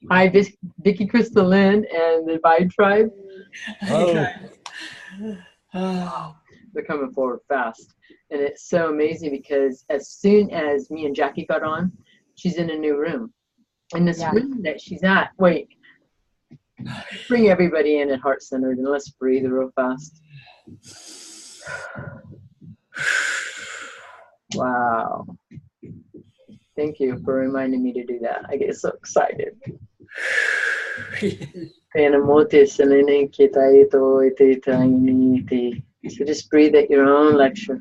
Hi, Vicky Crystalline and the Vibe Tribe. Oh, Wow, they're coming forward fast. And it's so amazing because as soon as me and Jackie got on, she's in a new room. And this Yeah. room that she's at, wait, bring everybody in at heart centered and let's breathe real fast. Wow. Thank you for reminding me to do that. I get so excited. So just breathe at your own lecture.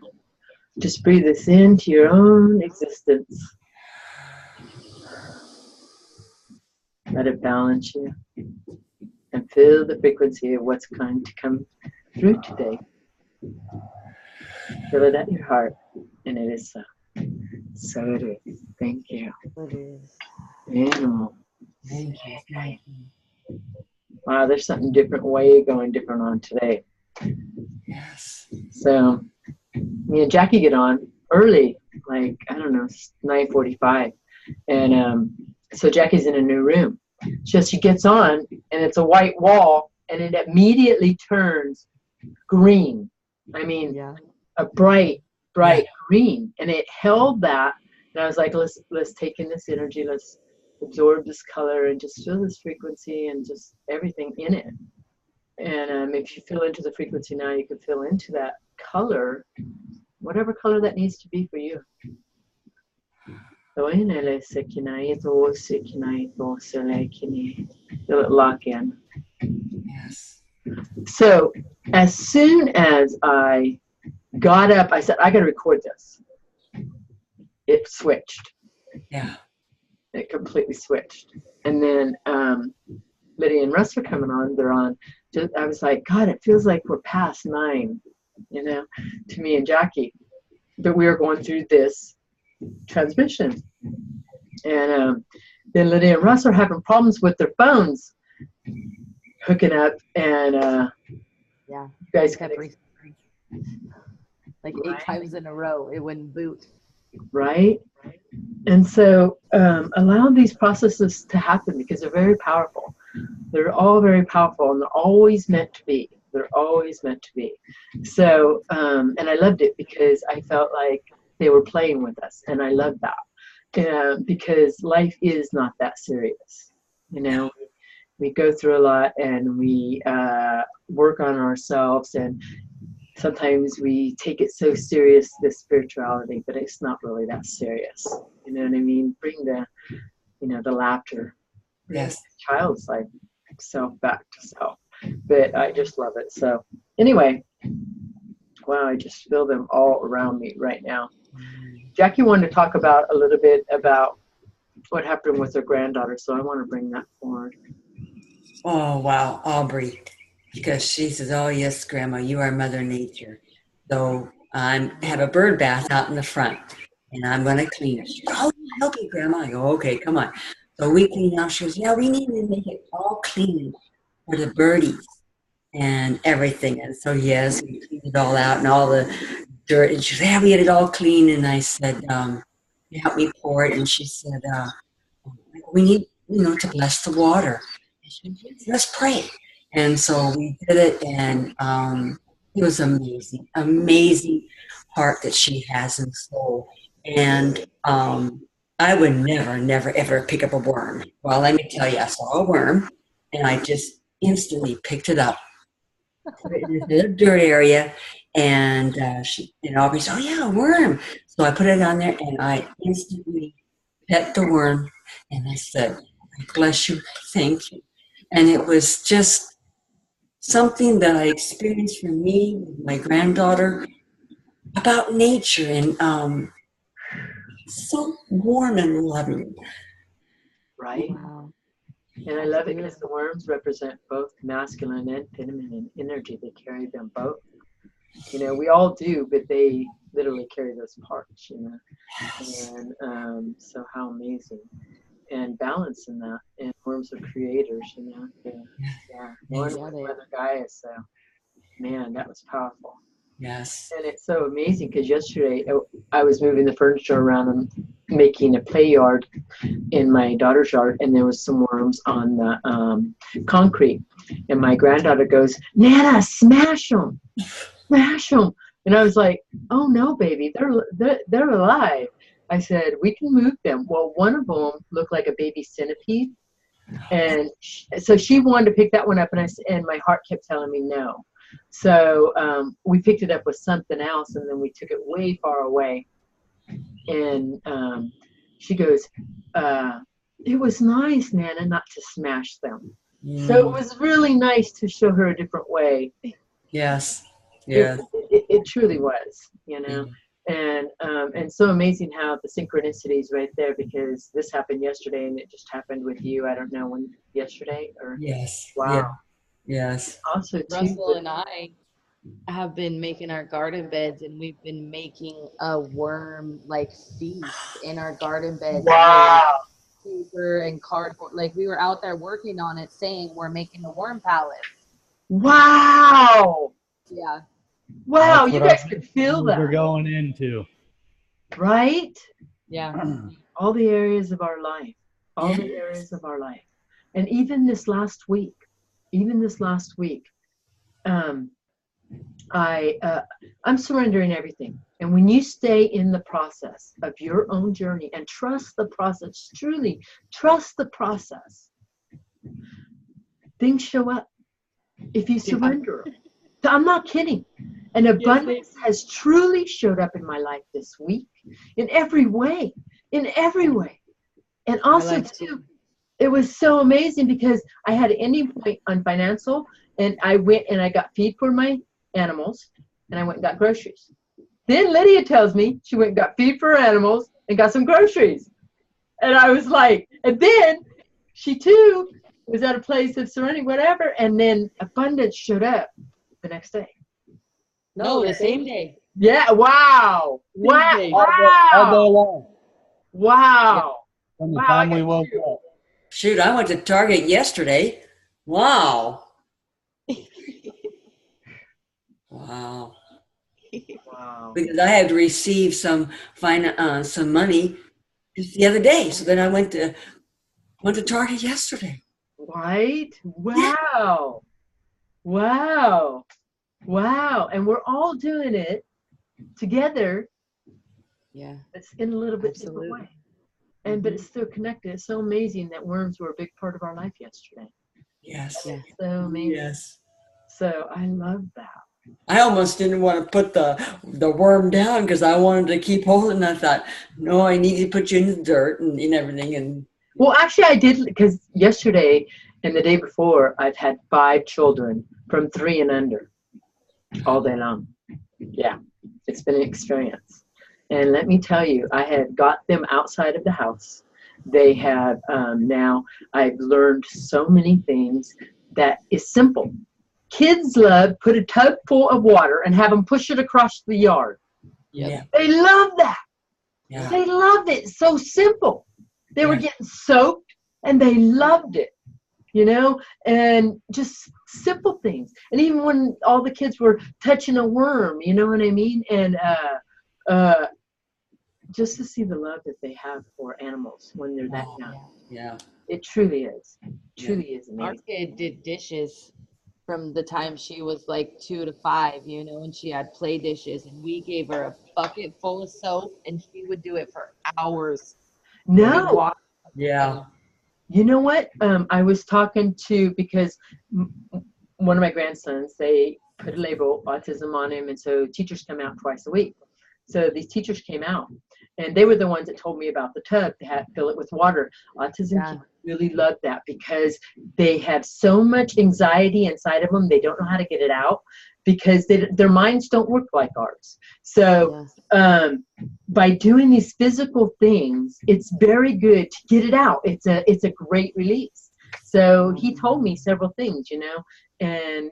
Just breathe this into your own existence. Let it balance you. And feel the frequency of what's going to come through today. Feel it at your heart. And it is so. So it is. Thank you. It is. Animal. thank you. Wow, there's something different, way going different on today. Yes. So me and Jackie get on early, like, I don't know, 9:45. And so Jackie's in a new room. So she gets on, and it's a white wall, and it immediately turns green. I mean, Yeah. a bright green. And it held that. And I was like, let's take in this energy, let's absorb this color and just feel this frequency and just everything in it. And if you feel into the frequency now, you can feel into that color, whatever color that needs to be for you. Feel it lock in. Yes. So as soon as I got up, I said, I got to record this. It switched. Yeah. It completely switched. And then Lydia and Russ are coming on. They're on. I was like, God, it feels like we're past 9, to me and Jackie. But we are going through this transmission. And then Lydia and Russ are having problems with their phones hooking up. And Yeah. you guys Kept like 8 times in a row, it wouldn't boot. Right? And so allow these processes to happen because they're very powerful. They're all very powerful, and they're always meant to be. They're always meant to be. So, and I loved it because I felt like they were playing with us, and I loved that. Because life is not that serious. We go through a lot, and we work on ourselves, and sometimes we take it so serious, this spirituality, but it's not really that serious. You know what I mean? Bring the laughter. Yes. Child's like self back to self. But I just love it. So anyway, wow, I just feel them all around me right now. Jackie wanted to talk about a little bit about what happened with her granddaughter, so I want to bring that forward. Oh, wow, Aubrey. Because she says, oh, yes, Grandma, you are Mother Nature. So I have a bird bath out in the front, and I'm going to clean it. She goes, oh, I'll help you, Grandma. I go, okay, come on. So we clean out. She goes, yeah, we need to make it all clean for the birdies and everything. And so, yes, we cleaned it all out and all the dirt. And she said, yeah, we had it all clean. And I said, you help me pour it. And she said, we need, to bless the water. And she said, yes, let's pray. And so we did it, and it was amazing, amazing heart that she has and soul. And I would never, ever pick up a worm. Well, let me tell you, I saw a worm, and I just instantly picked it up, put it in the dirt area, and Aubrey said, oh, yeah, a worm. So I put it on there, and I instantly pet the worm, and I said, bless you, thank you. And it was just something that I experienced for me with my granddaughter about nature, and so warm and loving. Right? Wow. And I love it because the worms represent both masculine and feminine energy. They carry them both. We all do, but they literally carry those parts, And so how amazing. And balance in that. And worms are creators, Yeah. One with Mother Gaia, so man, that was powerful. Yes. And it's so amazing because yesterday I was moving the furniture around making a play yard in my daughter's yard, and there was some worms on the concrete. And my granddaughter goes, Nana, smash them, smash them. And I was like, oh no, baby, they're alive. I said, we can move them. Well, one of them looked like a baby centipede. And so she wanted to pick that one up, and my heart kept telling me no. So we picked it up with something else, and then we took it way far away. And she goes, it was nice, Nana, not to smash them. So it was really nice to show her a different way. Yes. Yes. It truly was, you know. And so amazing how the synchronicities right there, because this happened yesterday and it just happened with you. I don't know when, yesterday or Yes. wow. Yeah. Yes. Also, Russell and I have been making our garden beds, and we've been making a worm like feast in our garden beds. wow. Paper and cardboard. Like, we were out there working on it, saying we're making a worm palette. Wow. Yeah. Wow, That's you what guys could feel we're that, going into. right? Yeah. All the areas of our life, all the Yes. areas of our life. And even this last week, I'm surrendering everything. And when you stay in the process of your own journey and trust the process, truly trust the process, things show up if you surrender them. I'm not kidding. And abundance has truly showed up in my life this week in every way. And also, too, it was so amazing because I had an ending point on financial, and I went and I got feed for my animals, and I went and got groceries. Then Lydia tells me she went and got feed for her animals and got some groceries. And I was like, and then she too was at a place of surrendering, whatever, and then abundance showed up the next day. No, the same day. Yeah, wow. Wow. day. All Wow. day long. Wow. From the Wow, time I we got woke you. up. Shoot, I went to Target yesterday. Wow. Wow. Wow. Because I had to receive some money just the other day. So then I went to Target yesterday. Right? Wow. Wow. Wow. And we're all doing it together. Yeah. It's in a little bit Absolutely. different way. And but it's still connected. It's so amazing that worms were a big part of our life yesterday. Yes. Yeah. So amazing. Yes. So I love that. I almost didn't want to put the worm down because I wanted to keep holding. I thought, no, I need to put you in the dirt and everything. And Well, actually, I did, because yesterday and the day before, I've had 5 children from 3 and under all day long. Yeah, it's been an experience. And let me tell you, I had got them outside of the house. They have now, I've learned so many things that is simple. Kids love put a tub full of water and have them push it across the yard. yeah, They love that. yeah, They loved it. So simple. They were getting soaked and they loved it, you know, and just simple things. And even when all the kids were touching a worm, you know what I mean? And just to see the love that they have for animals when they're that young. yeah. It truly is. Truly is Our amazing. kid did dishes from the time she was like 2 to 5, you know, and she had play dishes, and we gave her a bucket full of soap, and she would do it for hours. No. Yeah. You know what? I was talking to, because one of my grandsons, they put a label, autism, on him, and so teachers come out twice a week. So these teachers came out, and they were the ones that told me about the tub to fill it with water. Autism kids really love that because they have so much anxiety inside of them. They don't know how to get it out because their minds don't work like ours. So by doing these physical things, it's very good to get it out. It's a great release. So he told me several things, you know, and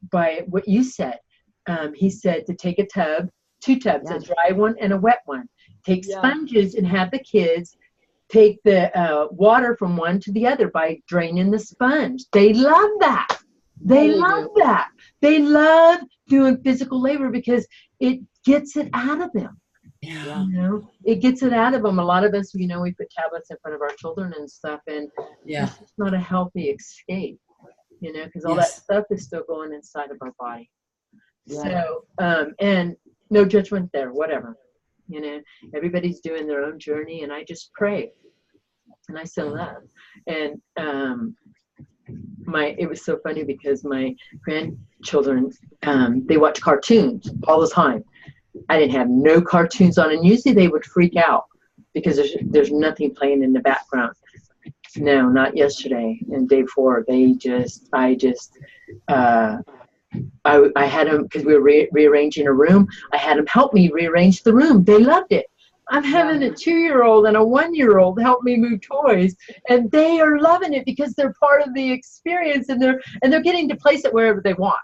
by what you said, he said to take a tub, 2 tubs, a dry one and a wet one. Take sponges and have the kids take the water from one to the other by draining the sponge. They love that. They love that. They love doing physical labor because it gets it out of them. Yeah. You know, it gets it out of them. A lot of us, you know, we put tablets in front of our children and stuff, and Yeah. it's just not a healthy escape, you know, because all that Yes. stuff is still going inside of our body. Yeah. So, and no judgment there, whatever. You know, everybody's doing their own journey, and I just pray and I send love. And it was so funny because my grandchildren, they watch cartoons all the time. I didn't have no cartoons on, and usually they would freak out because there's nothing playing in the background. No, not yesterday and day 4. I had them, because we were rearranging a room. I had them help me rearrange the room. They loved it. I'm having a 2-year-old and a 1-year-old help me move toys, and they are loving it because they're part of the experience, and they're getting to place it wherever they want.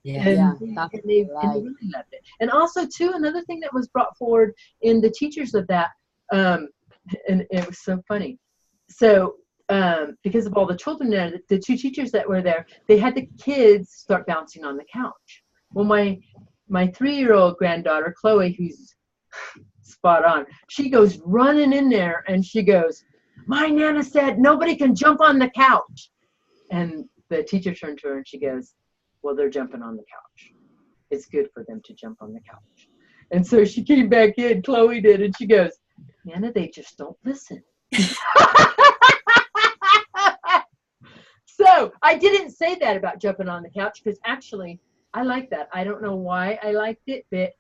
Yeah. And, That's and they really loved it. And also, too, another thing that was brought forward in the teachers of that, and it was so funny. So, because of all the children there, the 2 teachers that were there, they had the kids start bouncing on the couch. Well, my 3-year-old granddaughter, Chloe, who's spot on, she goes running in there and she goes, "My Nana said nobody can jump on the couch." And the teacher turned to her and she goes, "Well, they're jumping on the couch. It's good for them to jump on the couch." And so she came back in, Chloe did, and she goes, "Nana, they just don't listen." So I didn't say that about jumping on the couch, because actually I like that. I don't know why I liked it, but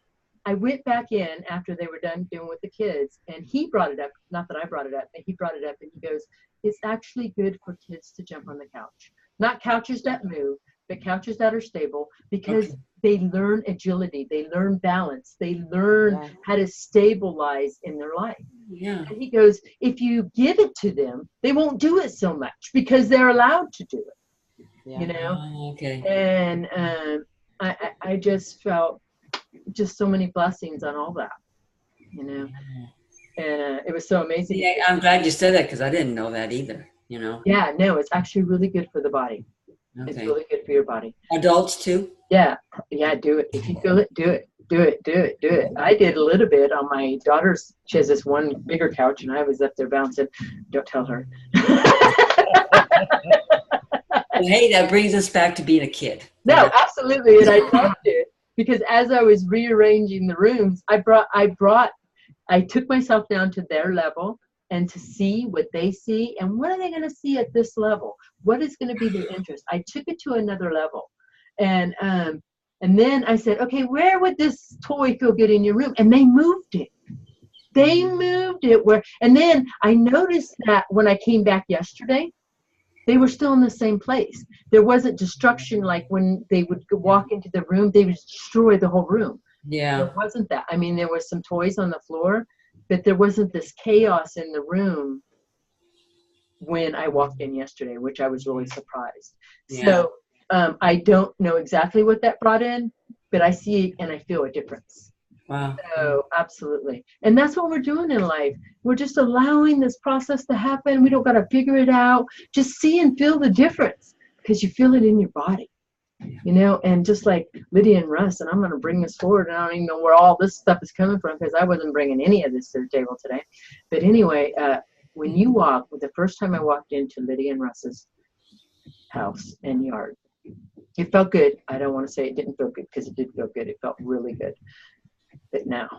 I went back in after they were done doing with the kids, and he brought it up. Not that I brought it up, but he brought it up, and he goes, "It's actually good for kids to jump on the couch. Not couches that move, but couches that are stable, because they learn agility, they learn balance, they learn how to stabilize in their life." Yeah. And he goes, "If you give it to them, they won't do it so much because they're allowed to do it." You know? Oh, okay. And I just felt just so many blessings on all that, you know? And it was so amazing. Yeah, I'm glad you said that, because I didn't know that either, you know. Yeah, no, it's actually really good for the body. It's Okay. really good for your body. Adults too? Yeah, do it. If you feel it, do it. Do it. I did a little bit on my daughter's. She has this one bigger couch, and I was up there bouncing. Don't tell her. Well, hey, that brings us back to being a kid. No, absolutely, and I loved it, because as I was rearranging the rooms, I took myself down to their level, and to see what they see, and what are they going to see at this level? What is going to be their interest? I took it to another level, and then I said, "Okay, where would this toy feel good in your room?" And they moved it. They moved it where, and then I noticed that when I came back yesterday, they were still in the same place. There wasn't destruction, like when they would walk into the room, they would destroy the whole room. Yeah. There wasn't that. I mean, there was some toys on the floor, but there wasn't this chaos in the room when I walked in yesterday, which I was really surprised. Yeah. So I don't know exactly what that brought in, but I see and I feel a difference. Wow. So absolutely. And that's what we're doing in life. We're just allowing this process to happen. We don't got to figure it out. Just see and feel the difference, because you feel it in your body, you know. And just like Lydia and Russ, and I'm going to bring this forward, and I don't even know where all this stuff is coming from, because I wasn't bringing any of this to the table today. But anyway, when you walk, the first time I walked into Lydia and Russ's house and yard, it felt good. I don't want to say it didn't feel good, because it did feel good. It felt really good. But now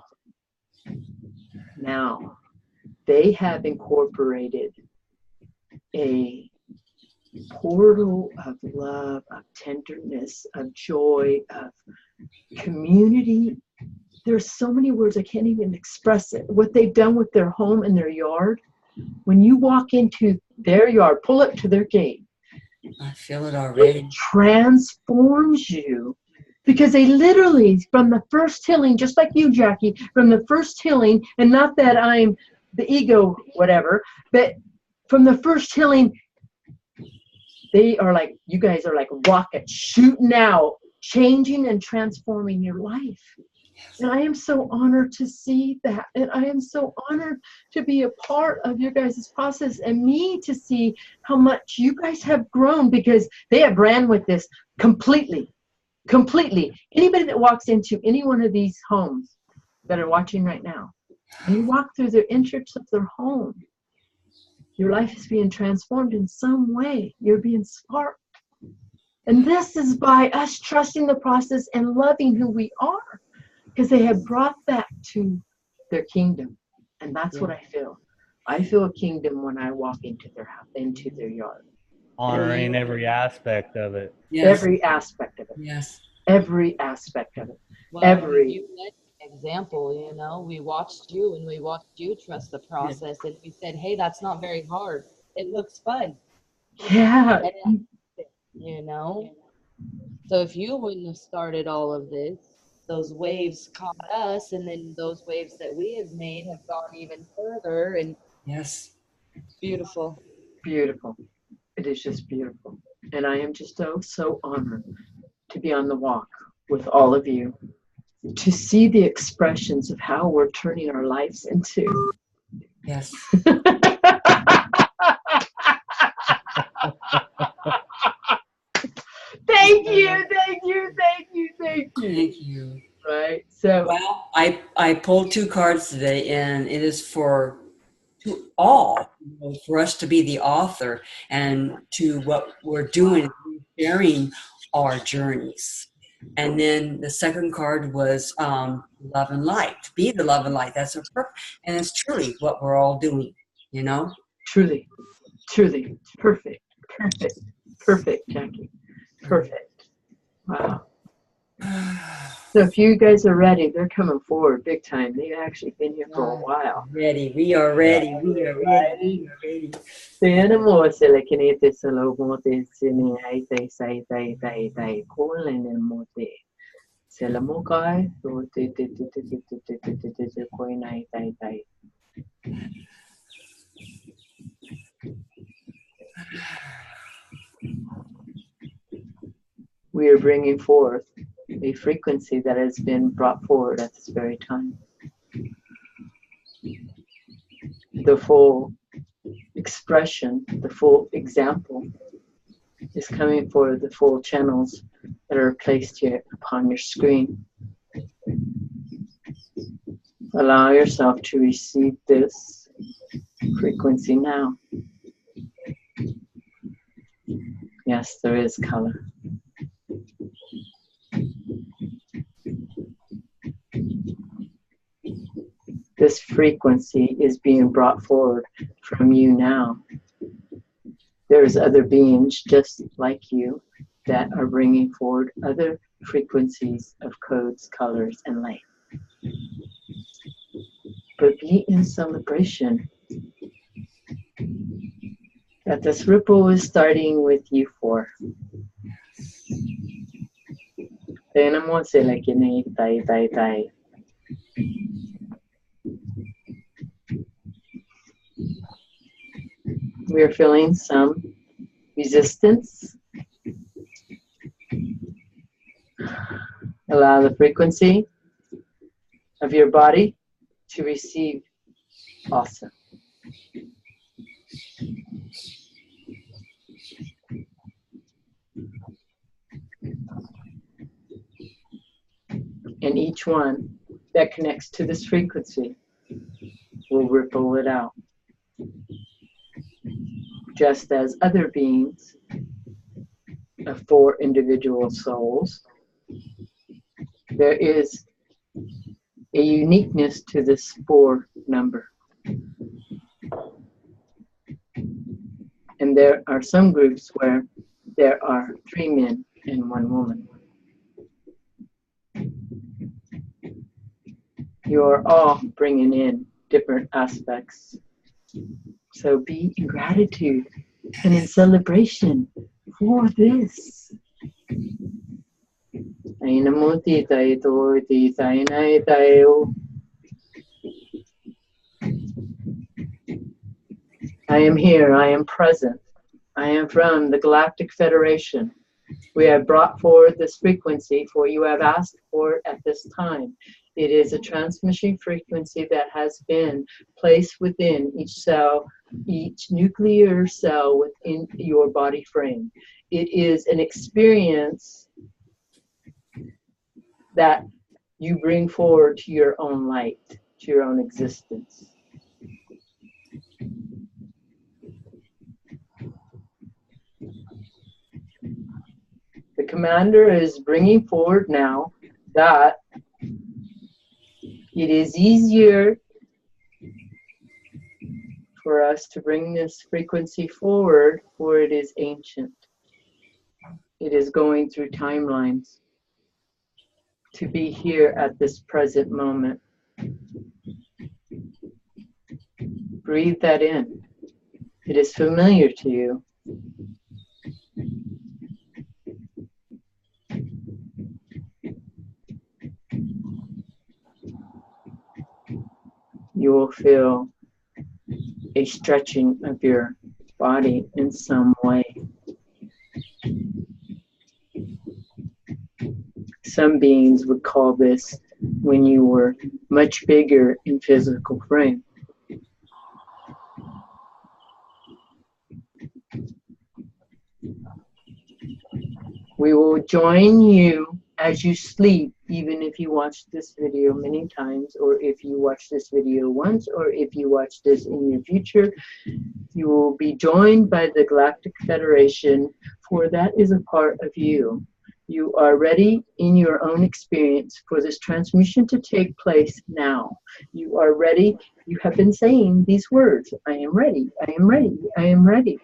they have incorporated a portal of love, of tenderness, of joy, of community. There's so many words, I can't even express it. What they've done with their home and their yard. When you walk into their yard, pull up to their gate, I feel it already. it transforms you. Because they literally, from the first tilling, just like you, Jackie, from the first tilling, and not that I'm the ego, whatever, but from the first tilling, they are like, you guys are like rockets shooting out, changing and transforming your life. And I am so honored to see that. And I am so honored to be a part of your guys' process, and me to see how much you guys have grown, because they have ran with this completely. Anybody that walks into any one of these homes that are watching right now, And you walk through the entrance of their home. Your life is being transformed in some way. You're being sparked. And this is by us trusting the process and loving who we are, because they have brought that to their kingdom. And that's what I feel. I feel a kingdom when I walk into their house, into their yard. Honoring every aspect of it. Yes. Every aspect of it. Yes. Every aspect of it. Well, you led an example, you know, we watched you and we watched you trust the process, and we said, hey, that's not very hard. It looks fun. Yeah. You know? So if you wouldn't have started all of this, those waves caught us, and then those waves that we have made have gone even further, and Yes. beautiful. Beautiful. It is just beautiful. And I am just so honored to be on the walk with all of you, to see the expressions of how we're turning our lives into. Yes. Thank you, thank you, thank you, thank you. Thank you. Right? So, Well, I pulled 2 cards today, and it is for to all, you know, for us to be the author, and to what we're doing, sharing our journeys. And then the second card was love and light. Be the love and light. That's a purpose, and it's truly what we're all doing. You know. truly, truly, perfect, perfect, perfect, Jackie. Perfect. Wow. So if you guys are ready, they're coming forward big time. They've actually been here for a while. Ready. We are ready. We are ready. We are ready. Tēnā mua se le kene te salo mo te sini ai te sai tai tai tai kōlene mo te se la mo kai o te koina tai tai. We are bringing forth a frequency that has been brought forward at this very time. The full expression, the full example is coming for the full channels that are placed here upon your screen. Allow yourself to receive this frequency now. Yes, there is color. This frequency is being brought forward from you now. There's other beings just like you that are bringing forward other frequencies of codes, colors, and light. But be in celebration that this ripple is starting with you four. We are feeling some resistance. Allow the frequency of your body to receive awesome. And each one that connects to this frequency will ripple it out. Just as other beings of 4 individual souls, there is a uniqueness to this 4 number. And there are some groups where there are 3 men and 1 woman. You are all bringing in different aspects. So be in gratitude and in celebration for this. I am here, I am present. I am from the Galactic Federation. We have brought forward this frequency, for you have asked for it at this time. It is a transmission frequency that has been placed within each cell, each nuclear cell within your body frame. It is an experience that you bring forward to your own light, to your own existence. The commander is bringing forward now that it is easier for us to bring this frequency forward, for it is ancient. It is going through timelines to be here at this present moment. Breathe that in. It is familiar to you. You will feel a stretching of your body in some way. Some beings would call this when you were much bigger in physical frame. We will join you as you sleep, even if you watch this video many times, or if you watch this video once, or if you watch this in your future. You will be joined by the Galactic Federation, for that is a part of you. You are ready in your own experience for this transmission to take place now. You are ready. You have been saying these words: I am ready, I am ready, I am ready.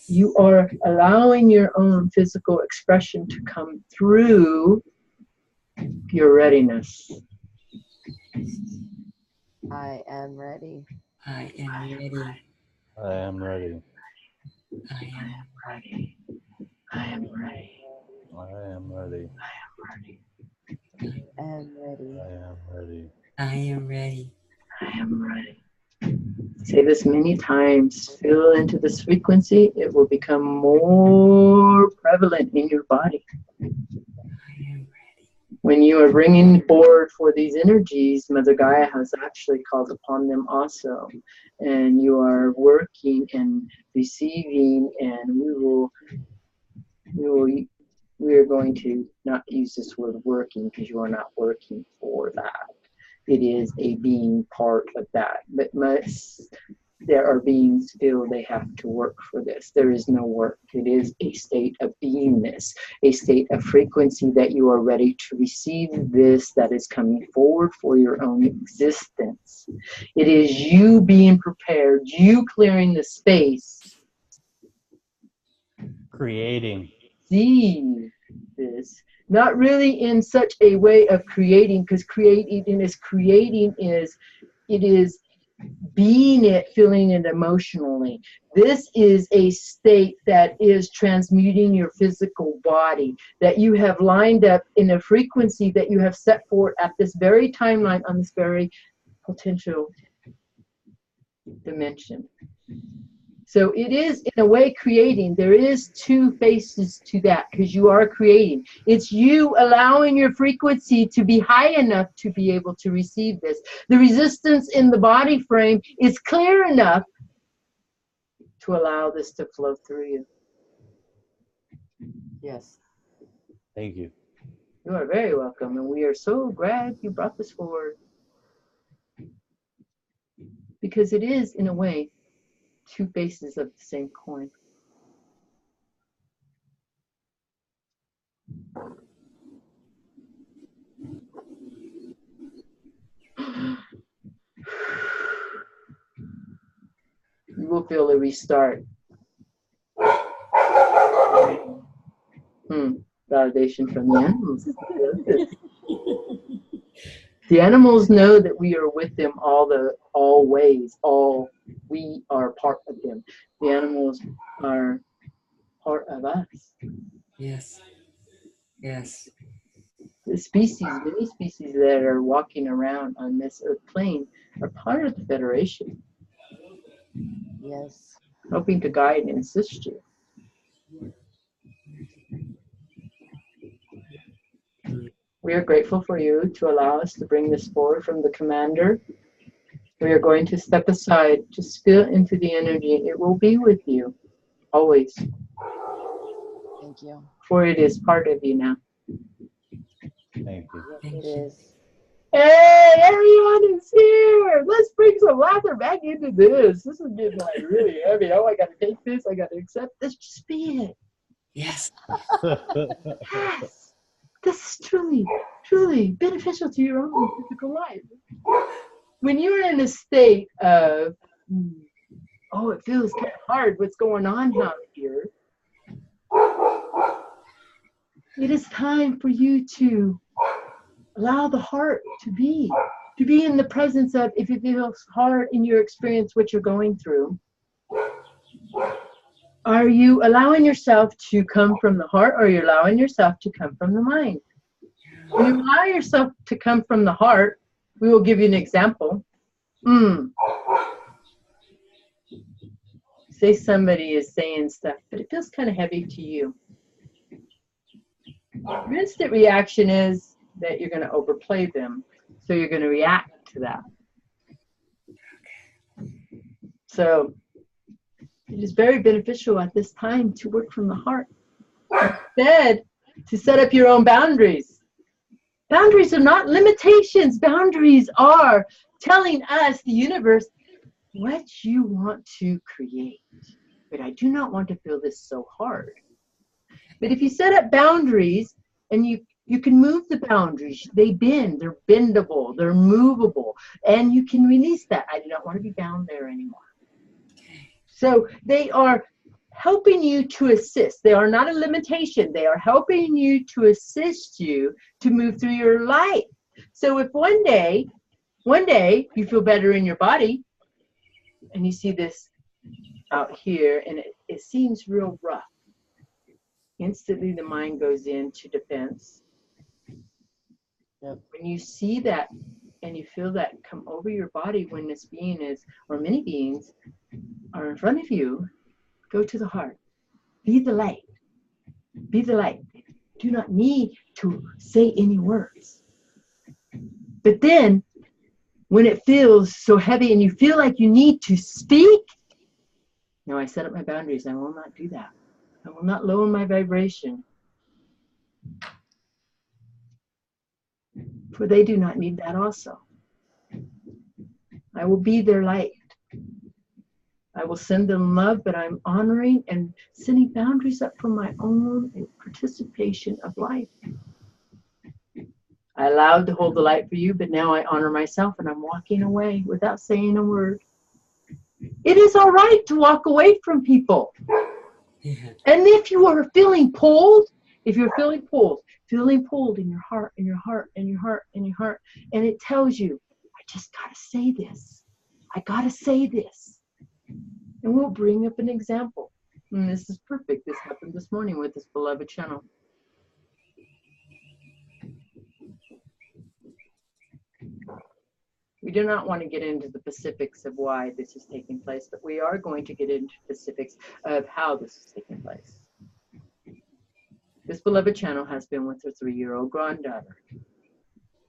You are allowing your own physical expression to come through your readiness. I am ready. I am ready. I am ready. I am ready. I am ready. I am ready. I am ready. I am ready. I am ready. I am ready. Say this many times. Feel into this frequency. It will become more prevalent in your body. I am ready. When you are bringing forward for these energies, Mother Gaia has actually called upon them also. And you are working and receiving, and we are going to not use this word working, because you are not working for that. It is a being part of that. But there are beings feel they have to work for this. There is no work. It is a state of beingness, a state of frequency that you are ready to receive this that is coming forward for your own existence. It is you being prepared, you clearing the space. Creating. See this. Not really in such a way of creating, because creating is being it, feeling it emotionally. This is a state that is transmuting your physical body, that you have lined up in a frequency that you have set forward at this very timeline, on this very potential dimension. So it is, in a way, creating. There is two faces to that, because you are creating. It's you allowing your frequency to be high enough to be able to receive this. The resistance in the body frame is clear enough to allow this to flow through you. Yes. Thank you. You are very welcome, and we are so glad you brought this forward. Because it is, in a way, two faces of the same coin. You will feel a restart. Validation from the animals. The animals know that we are with them always. We are part of them. The animals are part of us. Yes. Yes. The species, many species that are walking around on this earth plane are part of the Federation. Yes. Helping to guide and assist you. We are grateful for you to allow us to bring this forward from the commander. We are going to step aside, just feel into the energy. It will be with you, always. Thank you. For it is part of you now. Thank you. Yes, it is. Hey, everyone is here. Let's bring some laughter back into this. This is getting like really heavy. Oh, I got to take this. I got to accept this. Just be it. Yes. Yes. This is truly, truly beneficial to your own physical life. When you're in a state of, oh, it feels kind of hard, what's going on down here, it is time for you to allow the heart to be in the presence of, if it feels hard in your experience, what you're going through. Are you allowing yourself to come from the heart, or are you allowing yourself to come from the mind? When you allow yourself to come from the heart, we will give you an example. Say somebody is saying stuff, but it feels kind of heavy to you. Your instant reaction is that you're going to overplay them, so you're going to react to that. So it is very beneficial at this time to work from the heart. Instead, to set up your own boundaries. Boundaries are not limitations. Boundaries are telling us, the universe, what you want to create. But I do not want to feel this so hard. But if you set up boundaries, and you can move the boundaries, they bend, they're bendable, they're movable, and you can release that. I do not want to be bound there anymore. So they are helping you to assist. They are not a limitation. They are helping you to assist you to move through your life. So if one day you feel better in your body, and you see this out here, and it seems real rough, instantly the mind goes into defense. Yep. When you see that and you feel that come over your body, when this being is, or many beings are in front of you, go to the heart. Be the light. Be the light. Do not need to say any words. But then, when it feels so heavy and you feel like you need to speak, no, I set up my boundaries. I will not do that. I will not lower my vibration. For they do not need that also. I will be their light. I will send them love, but I'm honoring and setting boundaries up for my own participation of life. I allowed to hold the light for you, but now I honor myself and I'm walking away without saying a word. It is all right to walk away from people. Yeah. And if you are feeling pulled, in your heart, in your heart, in your heart, in your heart, and it tells you, I just gotta say this. I gotta say this. And we'll bring up an example. And this is perfect. This happened this morning with this beloved channel. We do not want to get into the specifics of why this is taking place, but we are going to get into specifics of how this is taking place. This beloved channel has been with her 3-year-old granddaughter.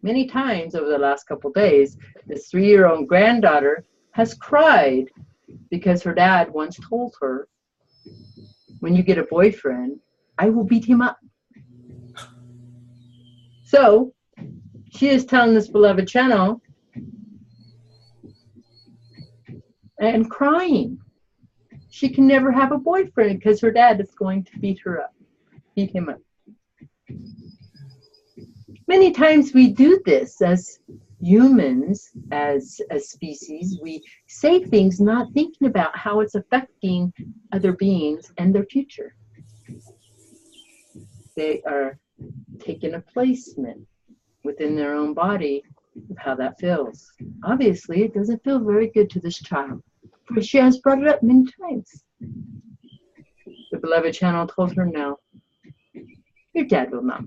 Many times over the last couple days, this 3-year-old granddaughter has cried because her dad once told her, when you get a boyfriend, I will beat him up. So she is telling this beloved channel and crying she can never have a boyfriend because her dad is going to beat him up. Many times we do this as humans, as a species. We say things not thinking about how it's affecting other beings and their future. They are taking a placement within their own body of how that feels. Obviously, it doesn't feel very good to this child, for she has brought it up many times. The beloved channel told her, no, your dad will not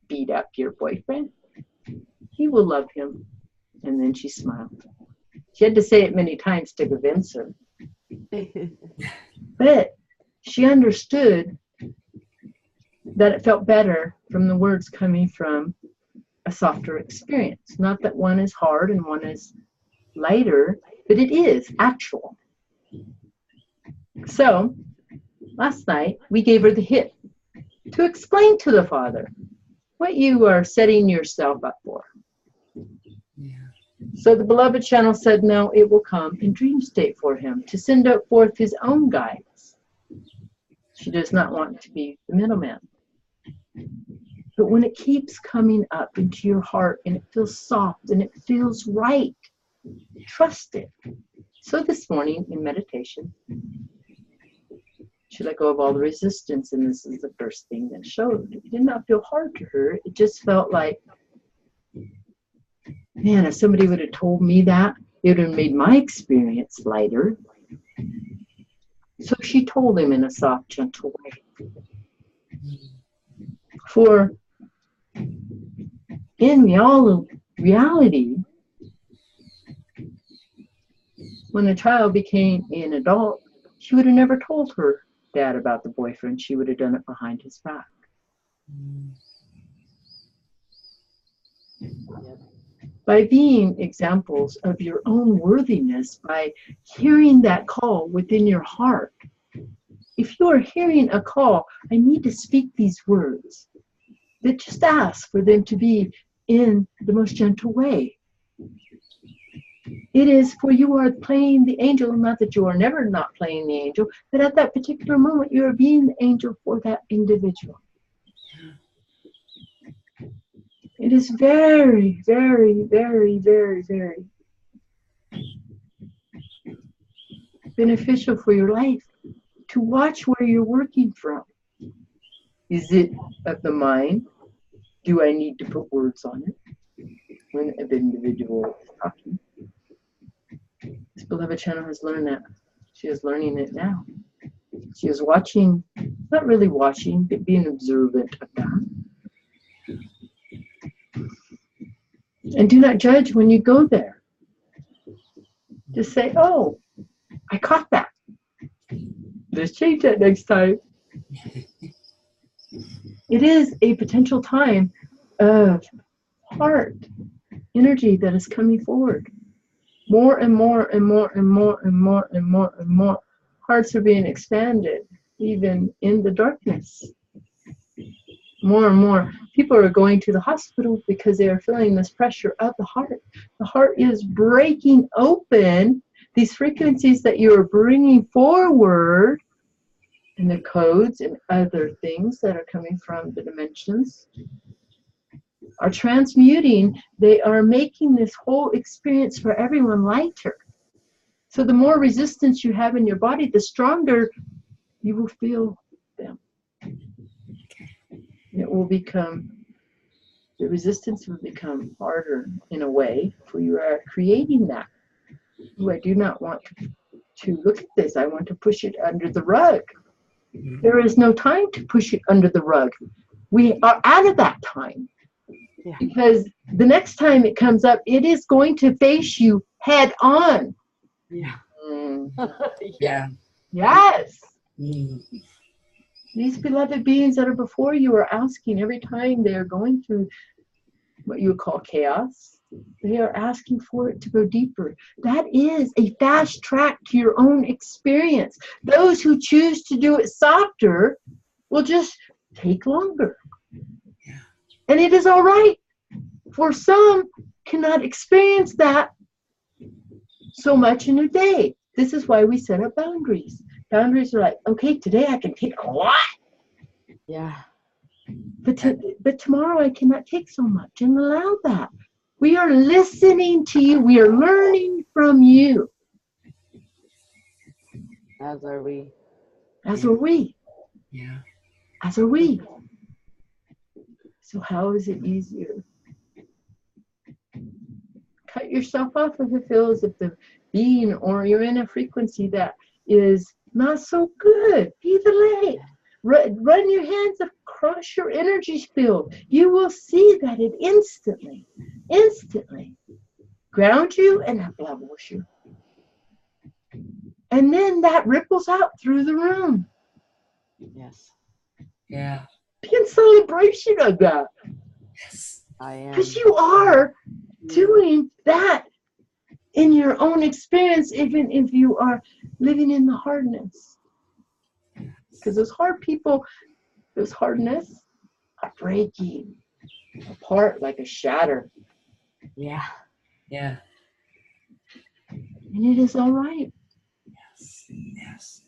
beat up your boyfriend. He will love him. And then she smiled. She had to say it many times to convince her. But she understood that it felt better from the words coming from a softer experience. Not that one is hard and one is lighter, but it is actual. So last night we gave her the hit to explain to the father what you are setting yourself up for. So the beloved channel said, no, it will come in dream state for him to send out forth his own guides. She does not want to be the middleman. But when it keeps coming up into your heart and it feels soft and it feels right, trust it. So this morning in meditation, she let go of all the resistance, and this is the first thing that showed. It did not feel hard to her. It just felt like, man, if somebody would have told me that, it would have made my experience lighter. So she told him in a soft, gentle way. For in reality, when the child became an adult, she would have never told her dad about the boyfriend. She would have done it behind his back. By being examples of your own worthiness, by hearing that call within your heart. If you are hearing a call, I need to speak these words. That just ask for them to be in the most gentle way. It is for you are playing the angel, not that you are never not playing the angel, but at that particular moment you are being the angel for that individual. It is very, very, very, very, very beneficial for your life to watch where you're working from. Is it of the mind? Do I need to put words on it when an individual is talking? This beloved channel has learned that. She is learning it now. She is watching, not really watching, but being observant of that. And do not judge when you go there. Just say, oh, I caught that. Let's change that next time. It is a potential time of heart energy that is coming forward. More and more and more and more and more and more and more hearts are being expanded, even in the darkness. More and more people are going to the hospital because they are feeling this pressure of the heart. The heart is breaking open. These frequencies that you are bringing forward and the codes and other things that are coming from the dimensions are transmuting. They are making this whole experience for everyone lighter. So the more resistance you have in your body, the stronger you will feel them. It will become, the resistance will become harder in a way, for you are creating that. Ooh, I do not want to look at this. I want to push it under the rug. There is no time to push it under the rug. We are out of that time. Yeah. Because the next time it comes up, it is going to face you head on. Yeah. Yeah. Yes. Mm. These beloved beings that are before you are asking every time they are going through what you would call chaos. They are asking for it to go deeper. That is a fast track to your own experience. Those who choose to do it softer will just take longer. Yeah. And it is all right. For some cannot experience that so much in a day. This is why we set up boundaries. Boundaries are like, okay, today I can take a lot. Yeah. But tomorrow I cannot take so much, and allow that. We are listening to you. We are learning from you. As are we. As are we. Yeah. As are we. So how is it easier? Cut yourself off if it feels if the being or you're in a frequency that is not so good. Be the light. Run your hands across your energy field. You will see that it instantly grounds you and uplevels you. And then that ripples out through the room. Yes. Yeah. Be in celebration of that. Yes. I am. Because you are doing that in your own experience, even if you are living in the hardness. Because those hard people, those hardness are breaking apart like a shatter. Yeah. Yeah. And it is all right. Yes. Yes.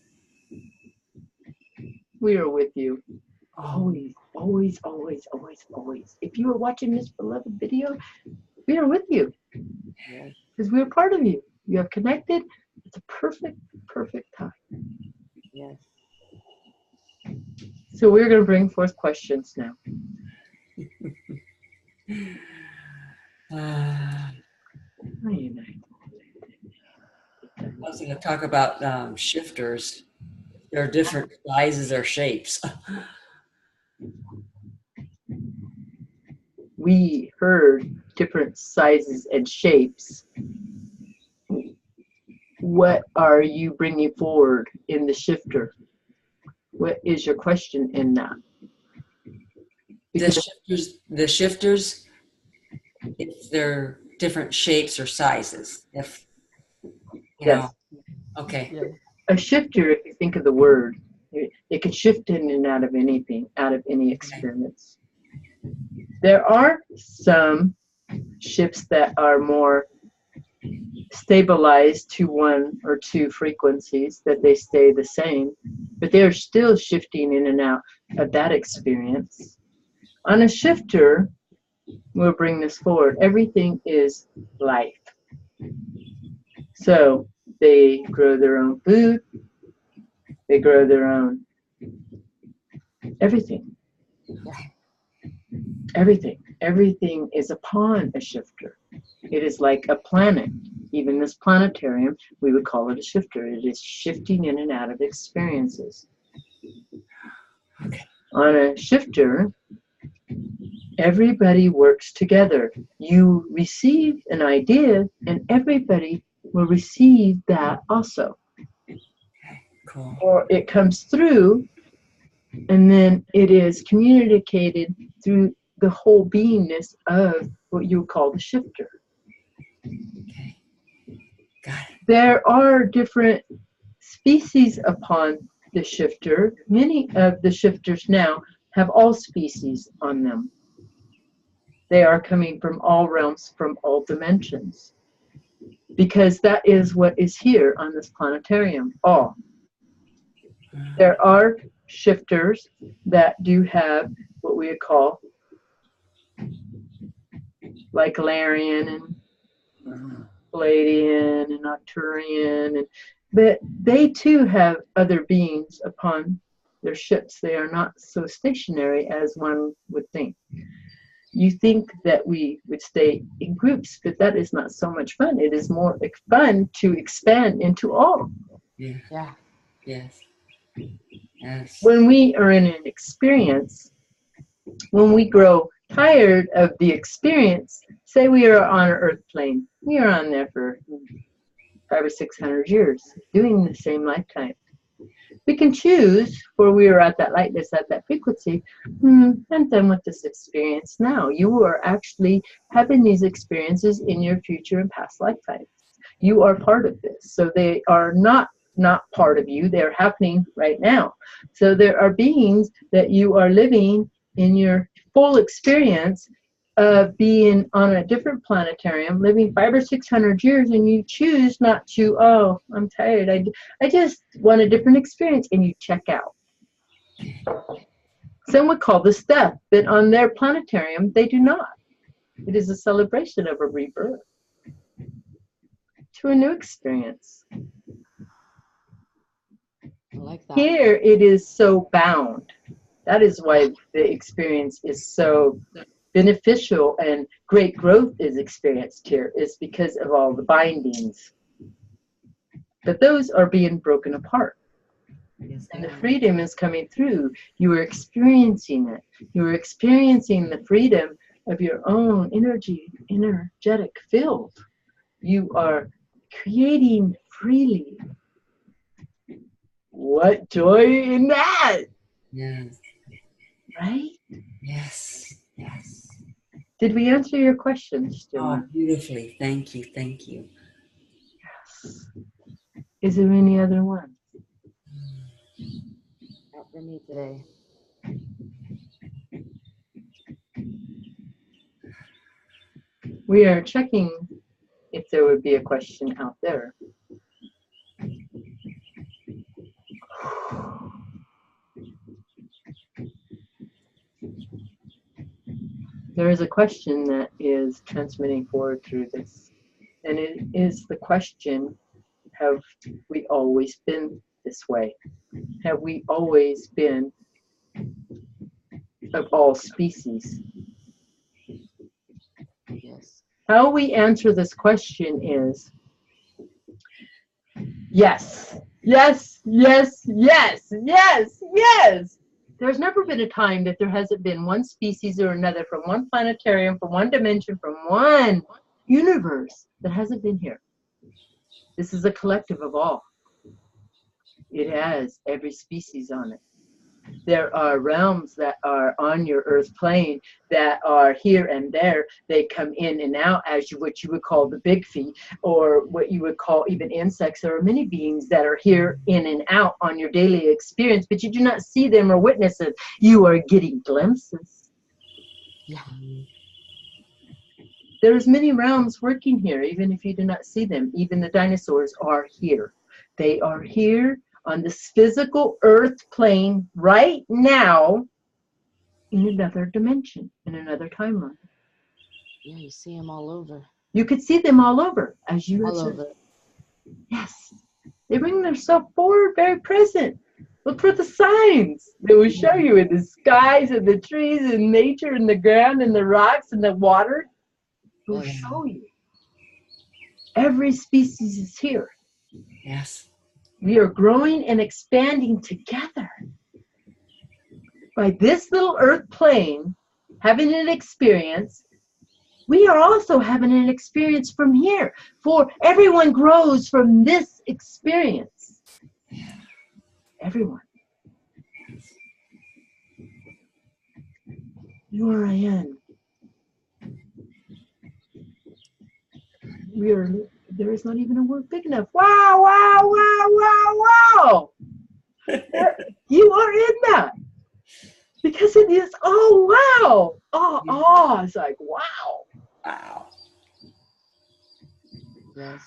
We are with you. Always, always, always, always, always. If you are watching this beloved video, we are with you. Yes. Because we are part of you. You have connected. It's a perfect, perfect time. Yes. So we're going to bring forth questions now. I Ay, ay. was going to talk about shifters. There are different sizes or shapes. We heard different sizes and shapes. What are you bringing forward in the shifter? What is your question in that? The shifters, it's their different shapes or sizes. If you know, Yes. okay. Yes. A shifter, if you think of the word, it can shift in and out of anything, out of any experience. There are some shifts that are more stabilized to one or two frequencies, that they stay the same, but they're still shifting in and out of that experience. On a shifter, we'll bring this forward. Everything is life. So they grow their own food, they grow their own everything. Everything is upon a shifter. It is like a planet. Even this planetarium, we would call it a shifter. It is shifting in and out of experiences. Okay. On a shifter, everybody works together. You receive an idea, and everybody will receive that also. Cool. Or it comes through, and then it is communicated through the whole beingness of what you would call the shifter. Okay. Got it. There are different species upon the shifter. Many of the shifters now have all species on them. They are coming from all realms, from all dimensions. Because that is what is here on this planetarium, all. There are shifters that do have what we would call like Larian and Palladian and Arcturian, but they too have other beings upon their ships. They are not so stationary as one would think. You think that we would stay in groups, but that is not so much fun. It is more fun to expand into all. Yeah. Yeah. Yes. Yes. When we are in an experience, when we grow tired of the experience, say we are on an earth plane, we are on there for 500 or 600 years, doing the same lifetime. We can choose, for we are at that lightness, at that frequency, I'm done with this experience now. You are actually having these experiences in your future and past lifetimes. You are part of this. So they are not part of you. They're happening right now. So there are beings that you are living in your full experience of being on a different planetarium, living 500 or 600 years, and you choose not to, oh, I'm tired, I just want a different experience, and you check out. Some would call this death, but on their planetarium, they do not. It is a celebration of a rebirth to a new experience. I like that. Here, it is so bound. That is why the experience is so beneficial and great growth is experienced here, is because of all the bindings. But those are being broken apart. Yes, And the freedom is coming through. You are experiencing it. You are experiencing the freedom of your own energetic field. You are creating freely. What joy in that, Yes. right? Yes. Yes. Did we answer your questions, Oh, Joanne? beautifully. Thank you. Thank you. Yes. Is there any other one? Not for me today. We are checking if there would be a question out there. There is a question that is transmitting forward through this. And it is the question, have we always been this way? Have we always been of all species? Yes. How we answer this question is yes, yes, yes, yes, yes, yes. There's never been a time that there hasn't been one species or another from one planetarium, from one dimension, from one universe that hasn't been here. This is a collective of all. It has every species on it. There are realms that are on your earth plane that are here and there. They come in and out as what you would call the big feet, or what you would call even insects. There are many beings that are here in and out on your daily experience, but you do not see them or witness it. You are getting glimpses. Yeah. There's many realms working here, even if you do not see them. Even the dinosaurs are here. They are here on this physical earth plane right now in another dimension, in another timeline. Yeah, you see them all over. You could see them all over, as you All have said. over. Yes. They bring themselves forward, very present. Look for the signs. They will show you in the skies and the trees and nature and the ground and the rocks and the water. It will show you. Every species is here. Yes. We are growing and expanding together. By this little earth plane having an experience, we are also having an experience from here. For everyone grows from this experience. Everyone. You are in. We are. There is not even a word big enough. Wow, wow, wow, wow, wow. You are in that. Because it is, oh, wow. Oh, it's like, wow. Wow. Yes.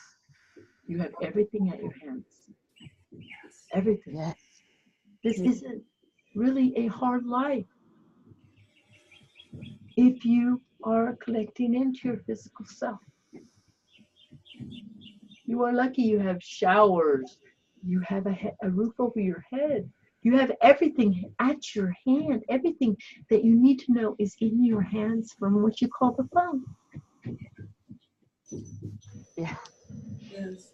You have everything at your hands. Everything. Yes. This isn't really a hard life. If you are connecting into your physical self. You are lucky you have showers. You have a roof over your head. You have everything at your hand. Everything that you need to know is in your hands from what you call the phone. Yeah. Yes.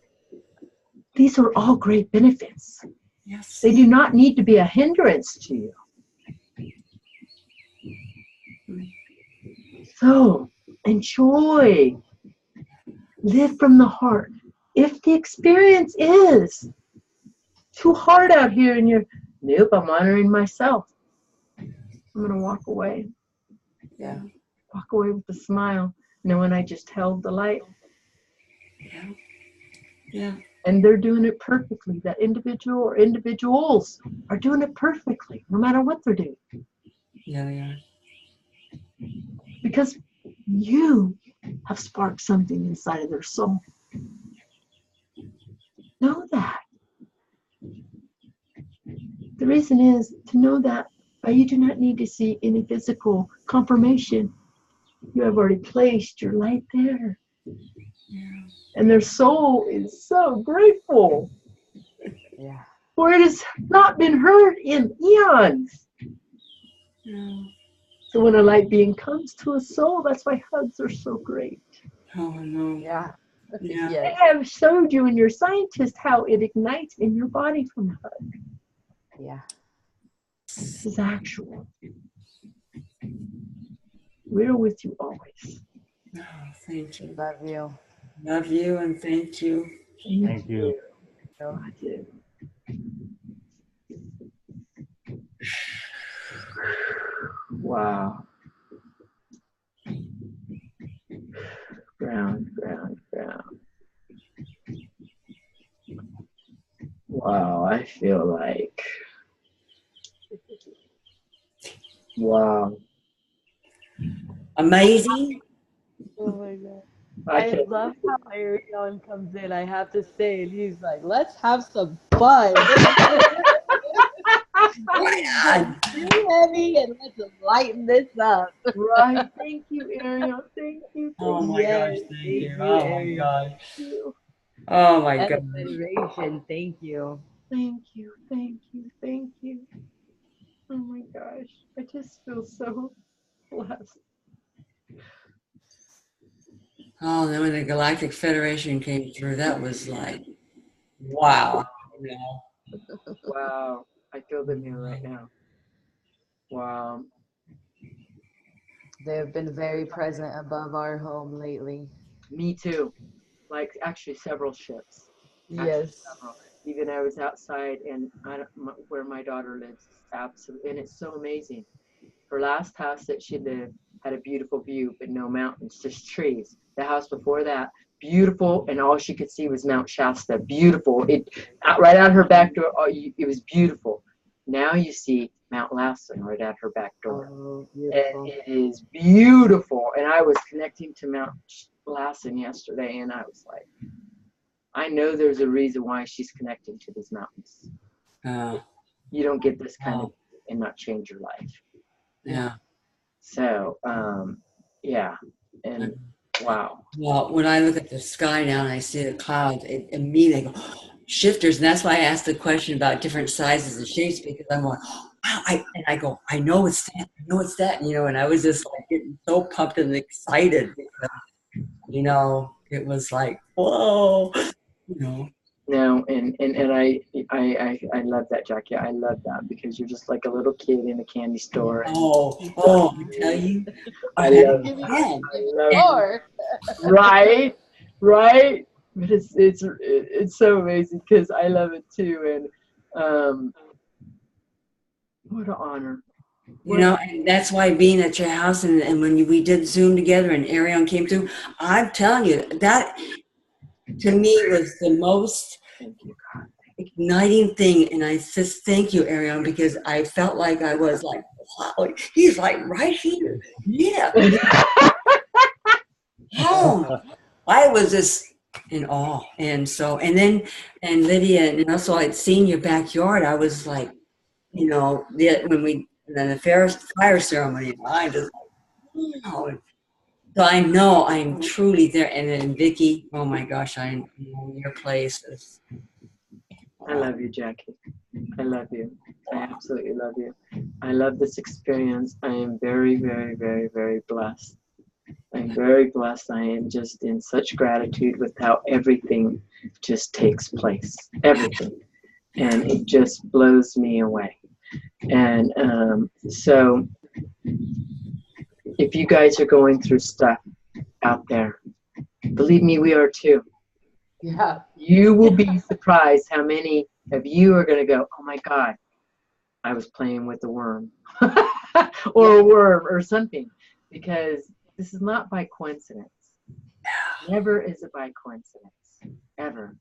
These are all great benefits. Yes. They do not need to be a hindrance to you. So, enjoy. Live from the heart. If the experience is too hard out here and you're, nope, I'm honoring myself. I'm going to walk away. Yeah. Walk away with a smile, knowing I just held the light. Yeah. Yeah. And they're doing it perfectly. That individual or individuals are doing it perfectly, no matter what they're doing. Yeah, they are. Because you have sparked something inside of their soul. Know that. The reason is to know that you do not need to see any physical confirmation. You have already placed your light there. Yeah. And their soul is so grateful. Yeah. For it has not been heard in eons. Yeah. So when a light being comes to a soul, that's why hugs are so great. Oh, no. Yeah. Yeah. They Yes. have showed you and your scientist how it ignites in your body from a hug. Yeah. This is actual. We're with you always. Oh, thank you. Love you. Love you and thank you. Thank you. I do. Wow. Ground, ground, ground. Wow, I feel like. Wow. Amazing. Oh my God. I I can't. love how Arion comes in, I have to say, and he's like, let's have some fun. Right on. Too heavy, and let's lighten this up. Right. Thank you, Ariel. Thank you. Oh my Yes, gosh, thank thank you. you, Oh my Ariel. gosh. Thank you. Oh my And gosh. federation, thank you. Thank you. Thank you. Thank you. Oh my gosh. I just feel so blessed. Oh, then when the Galactic Federation came through, that was like, wow. You know? Wow. I feel them here right now. Wow. They have been very present above our home lately. Me too. Like actually several ships. Yes. Several. Even I was outside and where my daughter lives, absolutely, and it's so amazing. Her last house that she lived had a beautiful view, but no mountains, just trees. The house before that, beautiful, and all she could see was Mount Shasta. Beautiful. Right out her back door. It was beautiful. Now you see Mount Lassen right at her back door. Oh, And beautiful. it is beautiful. And I was connecting to Mount Lassen yesterday, and I was like, I know there's a reason why she's connecting to these mountains. You don't get this kind of and not change your life. Yeah. So, yeah. And wow. Well, when I look at the sky now and I see the clouds, it immediately go, shifters. And that's why I asked the question about different sizes and shapes, because I'm going, wow. I go, I know it's that. I know it's that. You know, and I was just like getting so pumped and excited because, you know, it was like, whoa, you know. No, and I love that, Jackie. I love that because you're just like a little kid in a candy store. Oh, I tell you. I love More. Right. But it's so amazing because I love it too, and what an honor. You know, and that's why being at your house and when we did Zoom together and Arion came through, I'm telling you, that to me was the most igniting thing. And I just thank you, Arion, because I felt like I was like, wow, he's like right here. Yeah. Oh, I was just in awe. And so, and Lydia, and also I'd seen your backyard. I was like, you know, then the fire ceremony, I just, wow. So I know I'm truly there. And then Vicki, oh my gosh, I know your place is. I love you, Jackie. I love you. I absolutely love you. I love this experience. I am very, very, very, very blessed. I'm very blessed. I am just in such gratitude with how everything just takes place. Everything. And it just blows me away. And so if you guys are going through stuff out there, believe me, we are too. Yeah. You will be surprised how many of you are going to go, oh my God, I was playing with a worm or a worm or something, because this is not by coincidence. Never is it by coincidence, ever.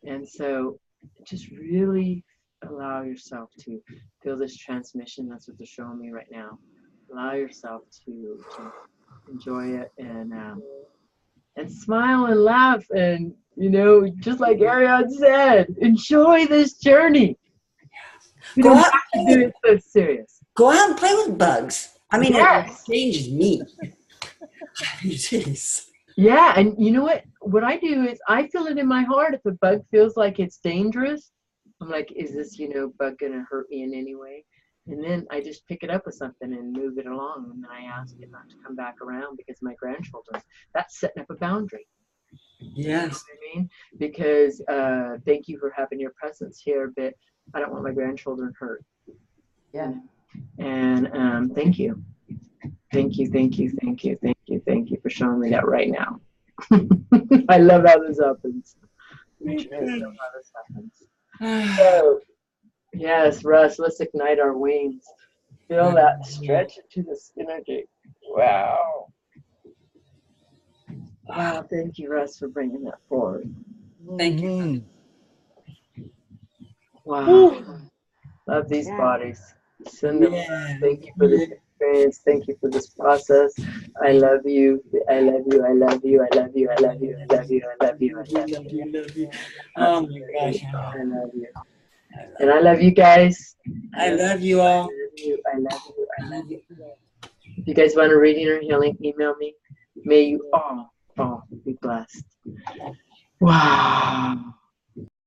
And so just really allow yourself to feel this transmission. That's what they're showing me right now. Allow yourself to enjoy it and smile and laugh and, you know, just like Arion said, enjoy this journey. You don't have to do it so serious. Go out and play with bugs. I mean, yes. It changes me. It is. Yeah, and you know what? What I do is I feel it in my heart. If a bug feels like it's dangerous, I'm like, is this, you know, bug gonna hurt me in any way? And then I just pick it up with something and move it along. And then I ask it not to come back around because my grandchildren, that's setting up a boundary. Yes. You know what I mean? Because thank you for having your presence here, but I don't want my grandchildren hurt. Yeah. And thank you. Thank you for showing me that right now. I love how this happens. So, yes, Russ, let's ignite our wings. Feel that stretch into this energy. Wow. Wow, thank you, Russ, for bringing that forward. Thank you. Wow. Love these bodies. Send them. Thank you for this experience. Thank you for this process. I love you. I love you. I love you. I love you. I love you. I love you. I love you. I love you. I love you. Oh my gosh. I love you. And I love you guys. I love you all. I love you. I love you. I I love love you. you. If you guys want a reading or healing, email me. May you all be blessed. Wow.